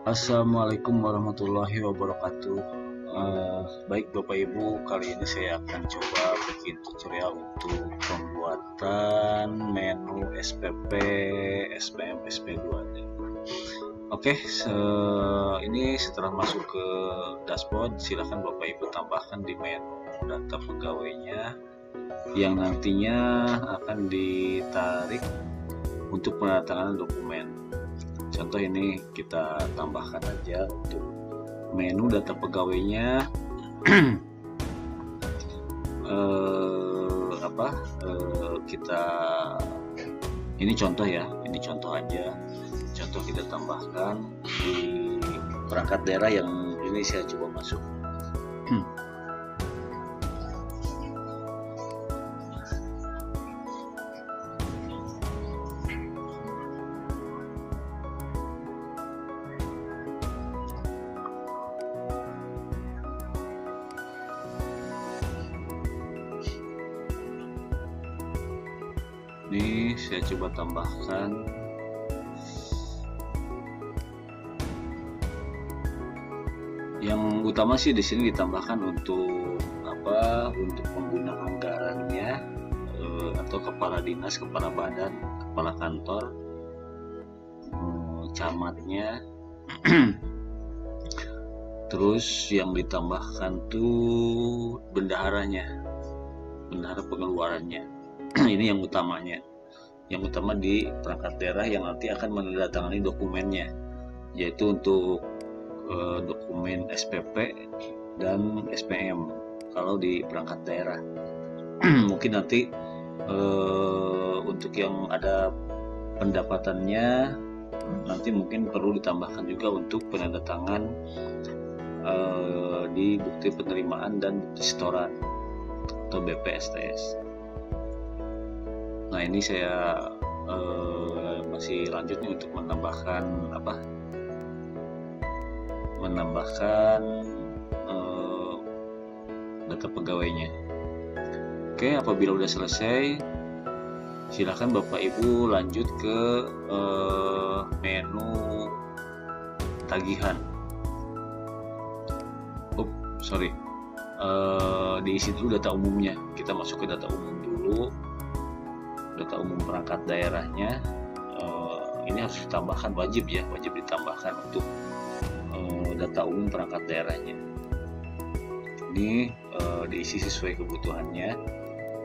Assalamualaikum warahmatullahi wabarakatuh. Baik Bapak Ibu, kali ini saya akan coba bikin tutorial untuk pembuatan menu SPP, SPM, SP2. Oke, ini setelah masuk ke dashboard, silahkan Bapak Ibu tambahkan di menu data pegawainya yang nantinya akan ditarik untuk penandatanganan dokumen. Contoh ini kita tambahkan aja untuk menu data pegawainya kita ini contoh ya, ini contoh aja, contoh kita tambahkan di perangkat daerah yang ini saya coba masuk. Ini saya coba tambahkan yang utama sih di sini ditambahkan untuk apa? Untuk pengguna anggarannya atau kepala dinas, kepala badan, kepala kantor, camatnya. Terus yang ditambahkan tuh bendaharanya, bendahara pengeluarannya. Ini yang utamanya, yang utama di perangkat daerah yang nanti akan menandatangani dokumennya, yaitu untuk dokumen SPP dan SPM kalau di perangkat daerah. Mungkin nanti untuk yang ada pendapatannya nanti mungkin perlu ditambahkan juga untuk penandatangan di bukti penerimaan dan bukti setoran atau BPSTS. Nah, ini saya masih lanjut nih untuk menambahkan data pegawainya. Oke, apabila udah selesai, silakan Bapak Ibu lanjut ke menu tagihan. Diisi dulu data umumnya. Kita masuk ke data umum dulu. Data umum perangkat daerahnya ini harus ditambahkan, wajib ditambahkan untuk data umum perangkat daerahnya. Ini diisi sesuai kebutuhannya.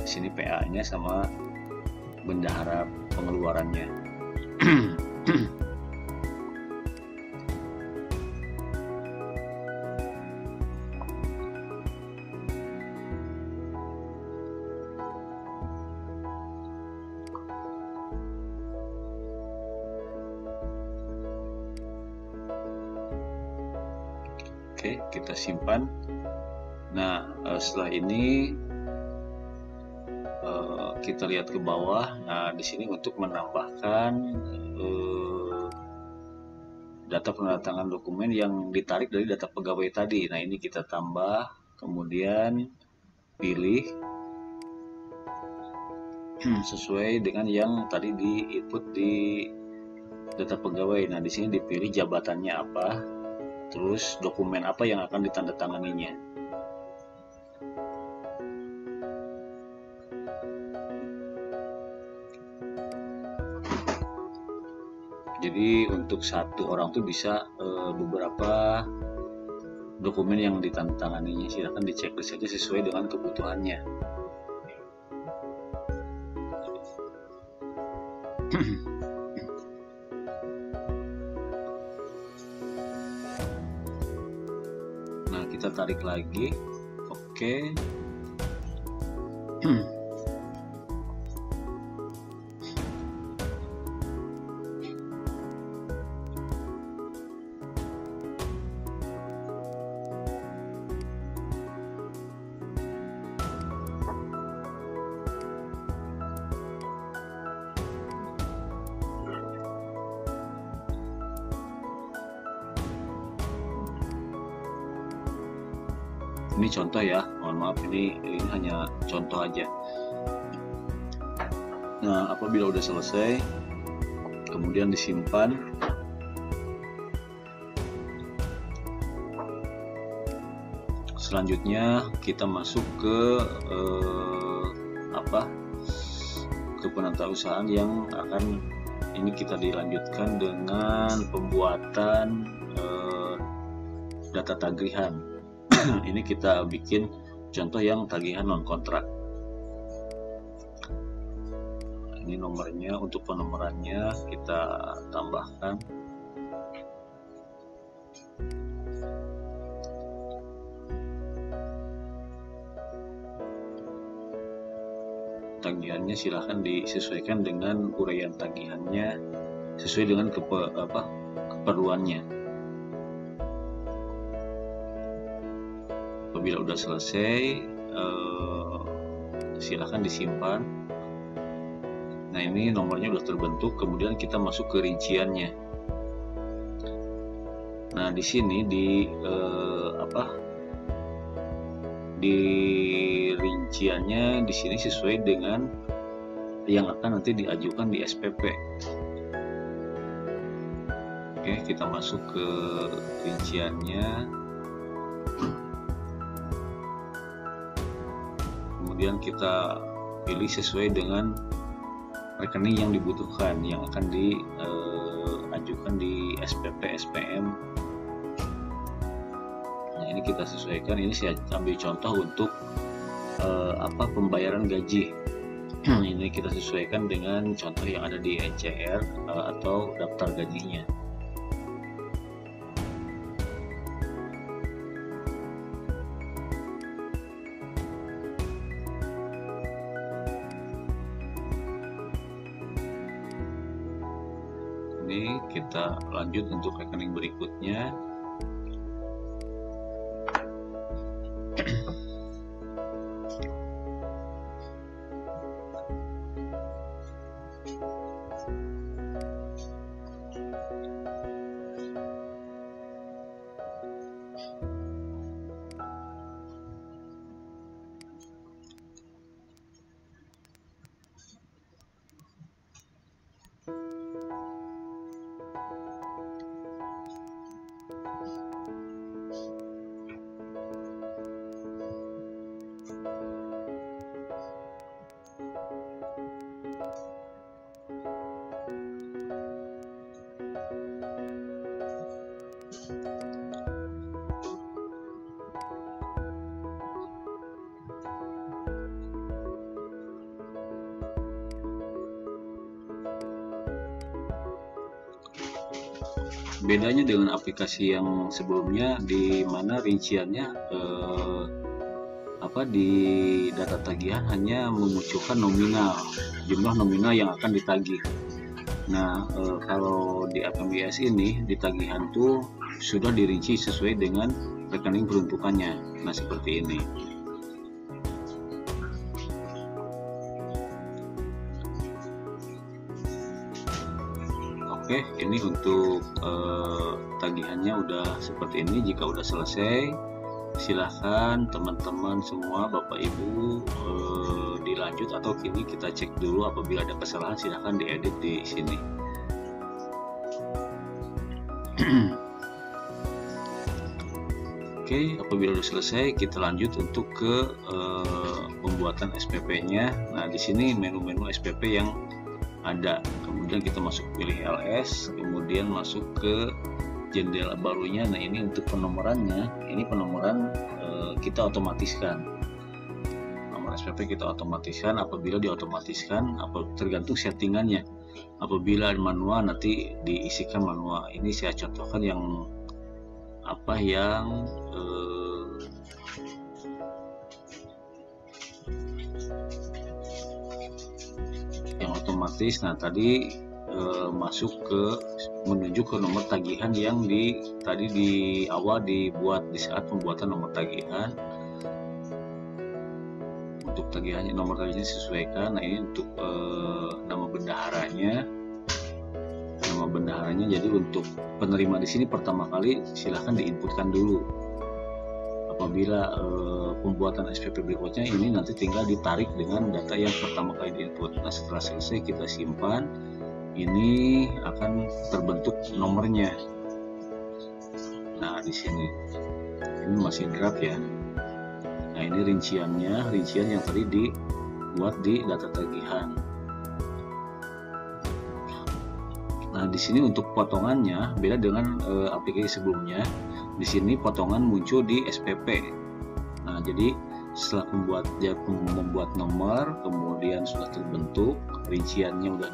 Di sini PA-nya sama bendahara pengeluarannya. Oke, kita simpan. Nah, setelah ini kita lihat ke bawah. Nah, di sini untuk menambahkan data penandatanganan dokumen yang ditarik dari data pegawai tadi. Nah, ini kita tambah, kemudian pilih sesuai dengan yang tadi di input di data pegawai. Nah, di sini dipilih jabatannya apa, terus dokumen apa yang akan ditandatanganinya. Jadi untuk satu orang tuh bisa beberapa dokumen yang ditandatanganinya. Silakan dicek saja sesuai dengan kebutuhannya. Nah, kita tarik lagi. Oke. Ini contoh ya, mohon maaf ini hanya contoh aja. Nah, apabila udah selesai, kemudian disimpan. Selanjutnya kita masuk ke ke penatausahaan yang akan ini kita dilanjutkan dengan pembuatan data tagihan. Ini kita bikin contoh yang tagihan non kontrak. Ini nomornya, untuk penomorannya kita tambahkan. Tagihannya silahkan disesuaikan dengan uraian tagihannya sesuai dengan keperluannya. Apabila udah selesai, silahkan disimpan. Nah, ini nomornya udah terbentuk. Kemudian kita masuk ke rinciannya. Nah, di sini di rinciannya di sini sesuai dengan yang akan nanti diajukan di SPP. Oke, kita masuk ke rinciannya. Kemudian kita pilih sesuai dengan rekening yang dibutuhkan, yang akan diajukan di SPP SPM. Nah, ini kita sesuaikan. Ini saya ambil contoh untuk pembayaran gaji. Ini kita sesuaikan dengan contoh yang ada di NCR atau daftar gajinya. Ini kita lanjut untuk rekening berikutnya. Bedanya dengan aplikasi yang sebelumnya, di mana rinciannya di data tagihan hanya memunculkan nominal, jumlah nominal yang akan ditagih. Nah, kalau di APMIS ini di tagihan tuh sudah dirinci sesuai dengan rekening peruntukannya. Nah, seperti ini. Oke, ini untuk tagihannya udah seperti ini. Jika udah selesai, silahkan teman-teman semua, Bapak Ibu, dilanjut atau kini kita cek dulu. Apabila ada kesalahan, silahkan diedit di sini. Oke, apabila sudah selesai, kita lanjut untuk ke pembuatan SPP-nya. Nah, di sini menu-menu SPP yang ada. Kemudian kita masuk pilih LS, kemudian masuk ke jendela barunya. Nah, ini untuk penomorannya, ini penomoran kita otomatiskan. Nomor SPP kita otomatiskan. Apabila diotomatiskan, tergantung settingannya. Apabila manual, nanti diisikan manual. Ini saya contohkan yang otomatis. Nah, tadi masuk ke menuju ke nomor tagihan yang tadi di awal dibuat di saat pembuatan nomor tagihan. Untuk tagihannya, nomor tagihannya sesuaikan. Nah, ini untuk nama bendaharanya. Jadi untuk penerima di sini pertama kali silahkan diinputkan dulu. Apabila pembuatan SPP berikutnya, ini nanti tinggal ditarik dengan data yang pertama kali diinput. Nah, setelah selesai kita simpan, ini akan terbentuk nomornya. Nah, di sini ini masih draft ya. Nah, ini rincian yang tadi dibuat di data tagihan. Nah, di sini untuk potongannya beda dengan aplikasi sebelumnya. Di sini potongan muncul di SPP. Nah, jadi setelah membuat nomor, kemudian sudah terbentuk, rinciannya udah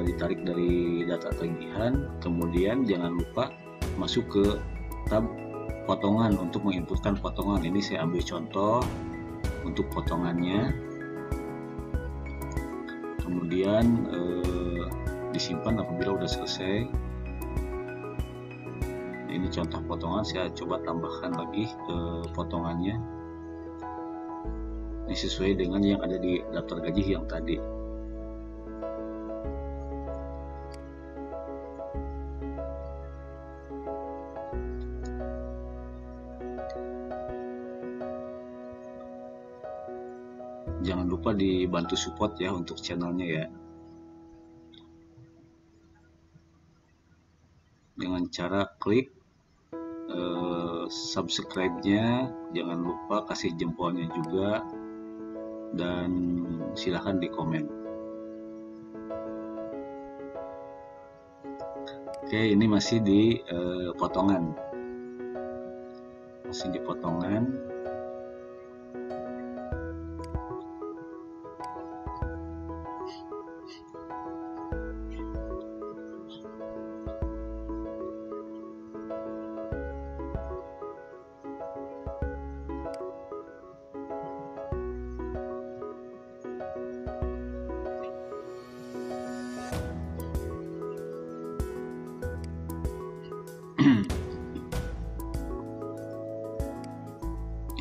ditarik dari data tagihan, kemudian jangan lupa masuk ke tab potongan untuk menginputkan potongan. Ini saya ambil contoh untuk potongannya, kemudian disimpan apabila sudah selesai. Ini contoh potongan, saya coba tambahkan lagi ke potongannya. Ini sesuai dengan yang ada di daftar gaji yang tadi. Jangan lupa dibantu support ya untuk channelnya ya, dengan cara klik subscribe-nya, jangan lupa kasih jempolnya juga, dan silahkan di komen. Oke, ini masih di potongan,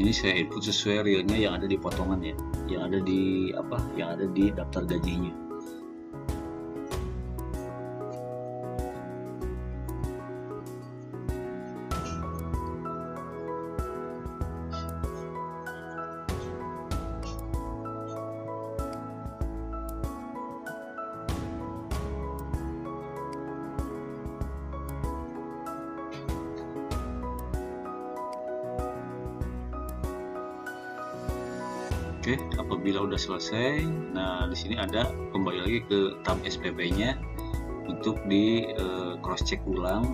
ini saya input sesuai realnya yang ada di potongan ya, yang ada di daftar gajinya. Oke, apabila udah selesai, nah di sini ada kembali lagi ke tab SPP-nya untuk di cross check ulang.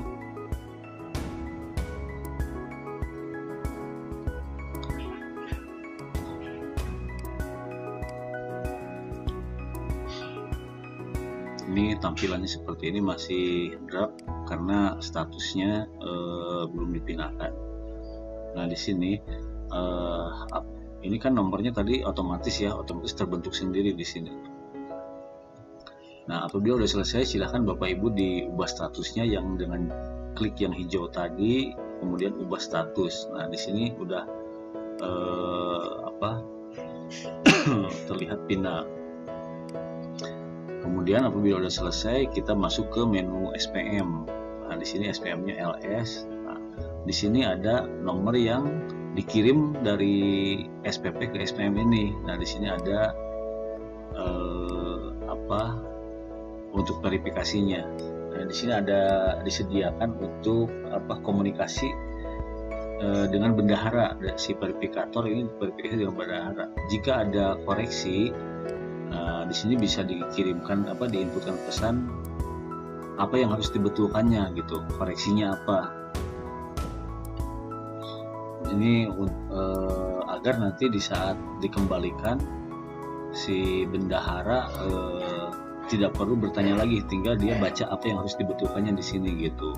Ini tampilannya seperti ini, masih draft karena statusnya belum dipindahkan. Nah, di sini ini kan nomornya tadi otomatis terbentuk sendiri di sini. Nah, apabila udah selesai, silahkan Bapak Ibu diubah statusnya yang dengan klik yang hijau tadi, kemudian ubah status. Nah, di sini udah terlihat pindah. Kemudian apabila udah selesai, kita masuk ke menu SPM. Nah, di sini SPM-nya LS. Nah, di sini ada nomor yang dikirim dari SPP ke SPM ini. Nah, di sini ada untuk verifikasinya. Nah, di sini ada disediakan untuk komunikasi dengan bendahara. Si verifikator ini verifikasi dengan bendahara. Jika ada koreksi, di sini bisa dikirimkan diinputkan pesan apa yang harus dibetulkannya gitu, koreksinya apa. Ini agar nanti di saat dikembalikan si bendahara tidak perlu bertanya lagi, tinggal dia baca apa yang harus dibetulkannya di sini gitu.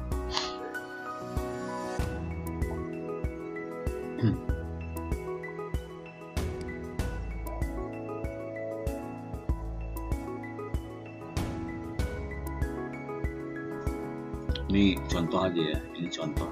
Ini contoh aja ya, ini contoh.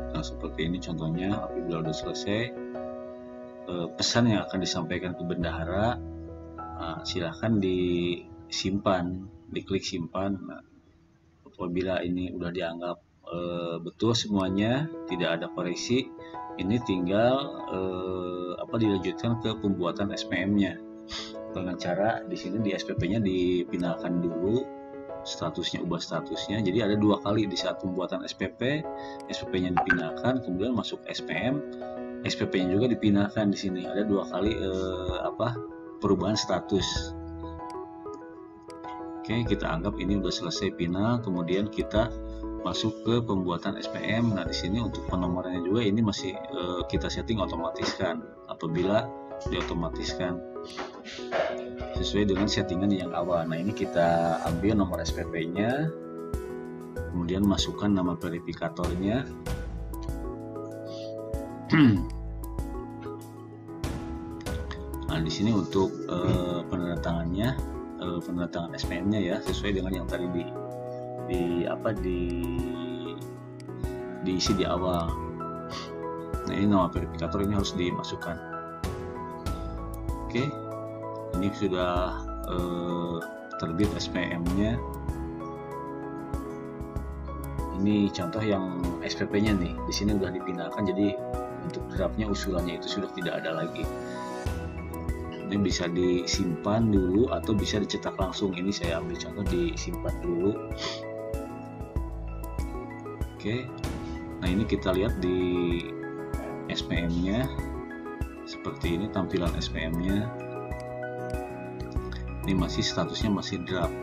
Nah, seperti ini contohnya. Apabila sudah selesai, pesan yang akan disampaikan ke bendahara, silahkan disimpan, diklik simpan. Nah, Apabila ini udah dianggap betul semuanya, tidak ada koreksi, ini tinggal dilanjutkan ke pembuatan SPM-nya dengan cara di sini di SPP-nya dipindahkan dulu statusnya, ubah statusnya. Jadi ada 2 kali di saat pembuatan SPP, SPP-nya dipindahkan, kemudian masuk SPM, SPP-nya juga dipindahkan. Di sini ada 2 kali perubahan status. Oke, kita anggap ini udah selesai final, kemudian kita masuk ke pembuatan SPM. Nah, di sini untuk penomorannya juga ini masih kita setting otomatiskan. Apabila diotomatiskan sesuai dengan settingan yang awal. Nah, ini kita ambil nomor SPP-nya, kemudian masukkan nama verifikatornya. Nah, di sini untuk penandatangannya, penandatangan SPM-nya ya, sesuai dengan yang tadi diisi di awal. Nah, ini nama verifikator ini harus dimasukkan. Oke, ini sudah terbit SPM-nya. Ini contoh yang SPP-nya nih. Di sini sudah dipindahkan, jadi untuk draftnya usulannya itu sudah tidak ada lagi. Ini bisa disimpan dulu atau bisa dicetak langsung. Ini saya ambil contoh disimpan dulu. Oke, nah ini kita lihat di SPM-nya seperti ini tampilan SPM-nya. Ini masih statusnya masih draft.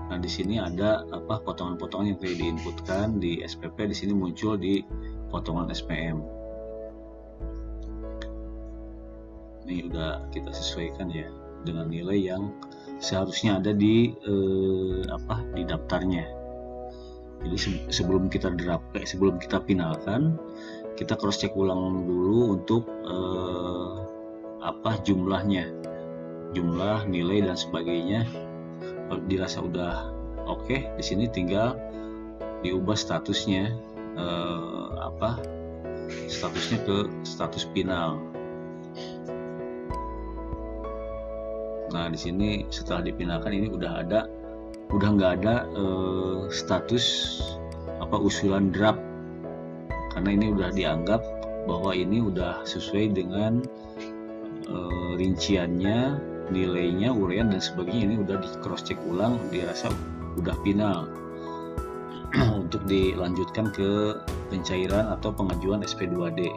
Nah, di sini ada potongan-potongan yang tadi diinputkan di SPP, di sini muncul di potongan SPM. Ini udah kita sesuaikan ya dengan nilai yang seharusnya ada di daftarnya. Jadi sebelum kita sebelum kita finalkan, kita cross check ulang dulu untuk jumlahnya, jumlah, nilai dan sebagainya. Kalau dirasa udah oke, di sini tinggal diubah statusnya statusnya ke status final. Nah, di sini setelah dipindahkan ini udah nggak ada status usulan draft, karena ini udah dianggap bahwa ini udah sesuai dengan rinciannya, nilainya, uraian dan sebagainya. Ini udah di cross check ulang, dirasa udah final untuk dilanjutkan ke pencairan atau pengajuan SP2D.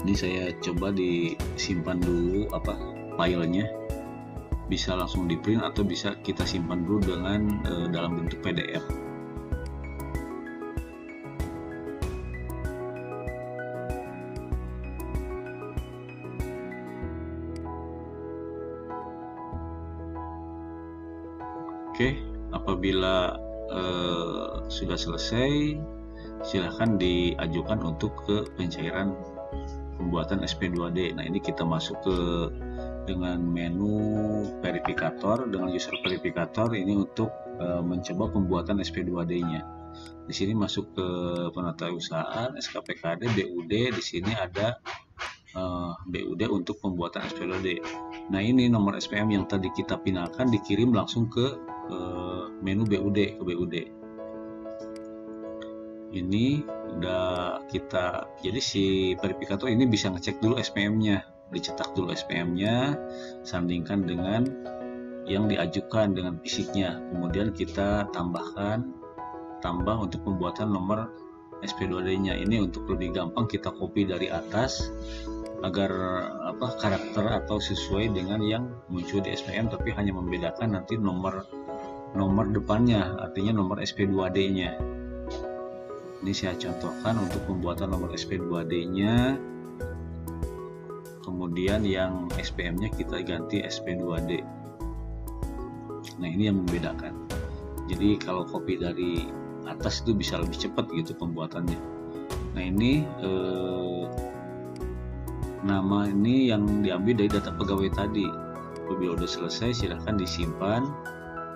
Ini saya coba disimpan dulu filenya, bisa langsung di print atau bisa kita simpan dulu dengan dalam bentuk PDF. Oke, apabila sudah selesai, silahkan diajukan untuk ke pencairan pembuatan SP2D. Nah, ini kita masuk dengan menu verifikator, dengan user verifikator ini untuk mencoba pembuatan SP2D-nya. Di sini masuk ke penatausahaan, SKPKD, BUD. Di sini ada BUD untuk pembuatan SP2D. Nah, ini nomor SPM yang tadi kita pinahkan dikirim langsung ke menu BUD, ke BUD. Ini udah jadi si verifikator ini bisa ngecek dulu SPM-nya, dicetak dulu SPM-nya, sandingkan dengan yang diajukan dengan fisiknya, kemudian kita tambah untuk pembuatan nomor SP2D-nya. Ini untuk lebih gampang kita copy dari atas agar karakter atau sesuai dengan yang muncul di SPM, tapi hanya membedakan nanti nomor depannya, artinya nomor SP2D-nya. Ini saya contohkan untuk pembuatan nomor SP2D-nya, kemudian yang SPM-nya kita ganti SP2D. Nah, ini yang membedakan. Jadi kalau copy dari atas itu bisa lebih cepat gitu pembuatannya. Nah, ini nama ini yang diambil dari data pegawai tadi. Apabila sudah selesai, silahkan disimpan.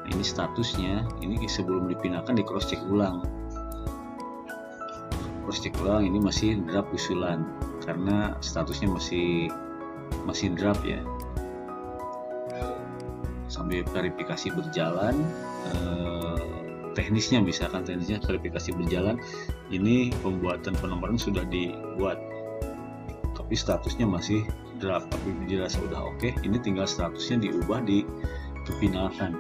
Nah, ini statusnya, ini sebelum dipindahkan di cross check ulang. Cross check ulang ini masih draft usulan karena statusnya masih draft ya. Sambil verifikasi berjalan, teknisnya verifikasi berjalan, ini pembuatan penomoran sudah dibuat tapi statusnya masih draft, tapi dirasa udah oke, ini tinggal statusnya diubah dipindahkan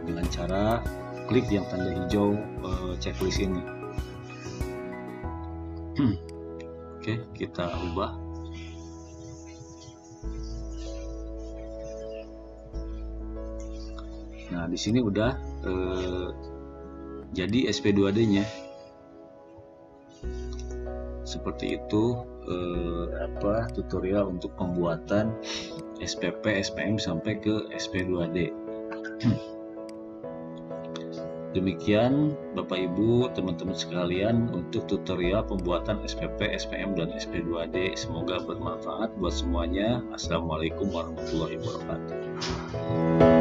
dengan cara klik yang tanda hijau checklist ini. Oke, kita ubah. Nah, di sini udah jadi SP2D-nya. Seperti itu tutorial untuk pembuatan SPP, SPM sampai ke SP2D. Demikian Bapak Ibu, teman-teman sekalian untuk tutorial pembuatan SPP, SPM dan SP2D. Semoga bermanfaat buat semuanya. Assalamualaikum warahmatullahi wabarakatuh.